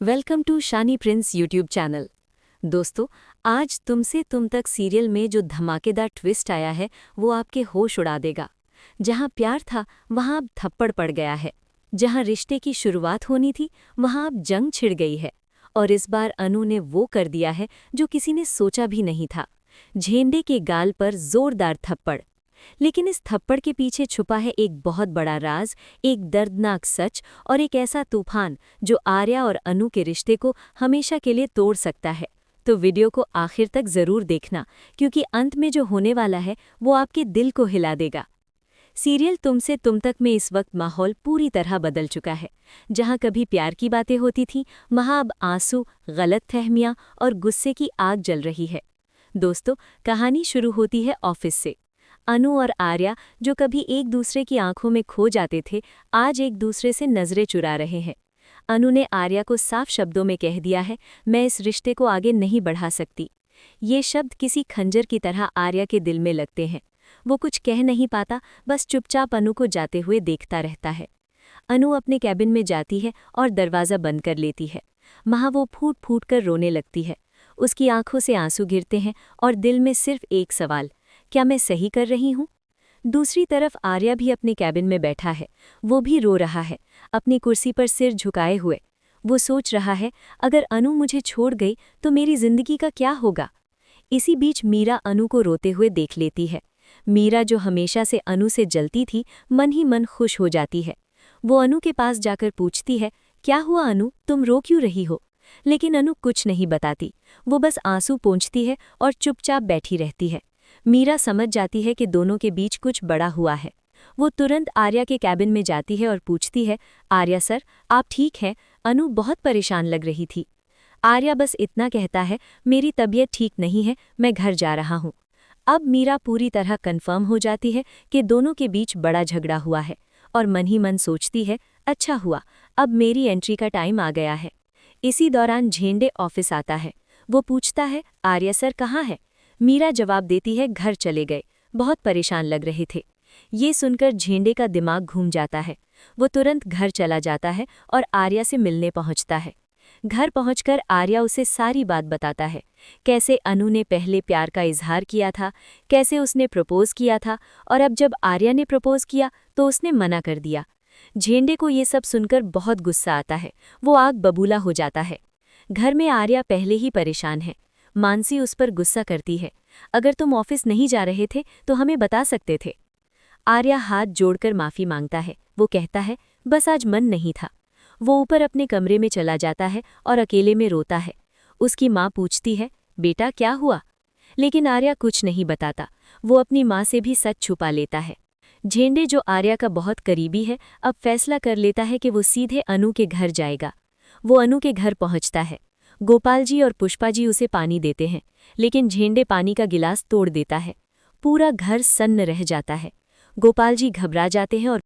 Welcome to Shani Prince YouTube channel. दोस्तों, आज तुमसे तुम तक सीरियल में जो धमाकेदार ट्विस्ट आया है वो आपके होश उड़ा देगा। जहां प्यार था वहां अब थप्पड़ पड़ गया है। जहां रिश्ते की शुरुआत होनी थी वहां अब जंग छिड़ गई है। और इस बार अनु ने वो कर दिया है जो किसी ने सोचा भी नहीं था। झेंडे के गाल पर जोरदार थप्पड़। लेकिन इस थप्पड़ के पीछे छुपा है एक बहुत बड़ा राज, एक दर्दनाक सच और एक ऐसा तूफान जो आर्या और अनु के रिश्ते को हमेशा के लिए तोड़ सकता है। तो वीडियो को आखिर तक जरूर देखना, क्योंकि अंत में जो होने वाला है वो आपके दिल को हिला देगा। सीरियल तुमसे तुम तक में इस वक्त माहौल पूरी तरह बदल चुका है। जहां कभी प्यार की बातें होती थीं, वहां अब आंसू, गलतफहमियां और गुस्से की आग जल रही है। दोस्तों, कहानी शुरू होती है ऑफिस से। अनु और आर्या, जो कभी एक दूसरे की आंखों में खो जाते थे, आज एक दूसरे से नजरें चुरा रहे हैं। अनु ने आर्या को साफ शब्दों में कह दिया है, मैं इस रिश्ते को आगे नहीं बढ़ा सकती। ये शब्द किसी खंजर की तरह आर्या के दिल में लगते हैं। वो कुछ कह नहीं पाता, बस चुपचाप अनु को जाते हुए देखता रहता है। अनु अपने कैबिन में जाती है और दरवाज़ा बंद कर लेती है। वहाँ वो फूट फूट कर रोने लगती है। उसकी आंखों से आंसू गिरते हैं और दिल में सिर्फ एक सवाल, क्या मैं सही कर रही हूँ? दूसरी तरफ आर्या भी अपने कैबिन में बैठा है। वो भी रो रहा है, अपनी कुर्सी पर सिर झुकाए हुए। वो सोच रहा है, अगर अनु मुझे छोड़ गई तो मेरी जिंदगी का क्या होगा? इसी बीच मीरा अनु को रोते हुए देख लेती है। मीरा, जो हमेशा से अनु से जलती थी, मन ही मन खुश हो जाती है। वो अनु के पास जाकर पूछती है, क्या हुआ अनु, तुम रो क्यों रही हो? लेकिन अनु कुछ नहीं बताती। वो बस आंसू पोंछती है और चुपचाप बैठी रहती है। मीरा समझ जाती है कि दोनों के बीच कुछ बड़ा हुआ है। वो तुरंत आर्या के कैबिन में जाती है और पूछती है, आर्या सर, आप ठीक हैं? अनु बहुत परेशान लग रही थी। आर्या बस इतना कहता है, मेरी तबीयत ठीक नहीं है, मैं घर जा रहा हूँ। अब मीरा पूरी तरह कन्फर्म हो जाती है कि दोनों के बीच बड़ा झगड़ा हुआ है और मन ही मन सोचती है, अच्छा हुआ, अब मेरी एंट्री का टाइम आ गया है। इसी दौरान झेंडे ऑफिस आता है। वो पूछता है, आर्या सर कहाँ है? मीरा जवाब देती है, घर चले गए, बहुत परेशान लग रहे थे। ये सुनकर झेंडे का दिमाग घूम जाता है। वो तुरंत घर चला जाता है और आर्या से मिलने पहुंचता है। घर पहुंचकर आर्या उसे सारी बात बताता है, कैसे अनु ने पहले प्यार का इजहार किया था, कैसे उसने प्रपोज किया था और अब जब आर्या ने प्रपोज किया तो उसने मना कर दिया। झेंडे को ये सब सुनकर बहुत गुस्सा आता है। वो आग बबूला हो जाता है। घर में आर्या पहले ही परेशान है। मानसी उस पर गुस्सा करती है, अगर तुम ऑफिस नहीं जा रहे थे तो हमें बता सकते थे। आर्या हाथ जोड़कर माफी मांगता है। वो कहता है, बस आज मन नहीं था। वो ऊपर अपने कमरे में चला जाता है और अकेले में रोता है। उसकी माँ पूछती है, बेटा क्या हुआ? लेकिन आर्या कुछ नहीं बताता। वो अपनी माँ से भी सच छुपा लेता है। झेंडे, जो आर्या का बहुत करीबी है, अब फैसला कर लेता है कि वो सीधे अनु के घर जाएगा। वो अनु के घर पहुंचता है। गोपाल जी और पुष्पा जी उसे पानी देते हैं, लेकिन झेंडे पानी का गिलास तोड़ देता है। पूरा घर सन्न रह जाता है। गोपाल जी घबरा जाते हैं और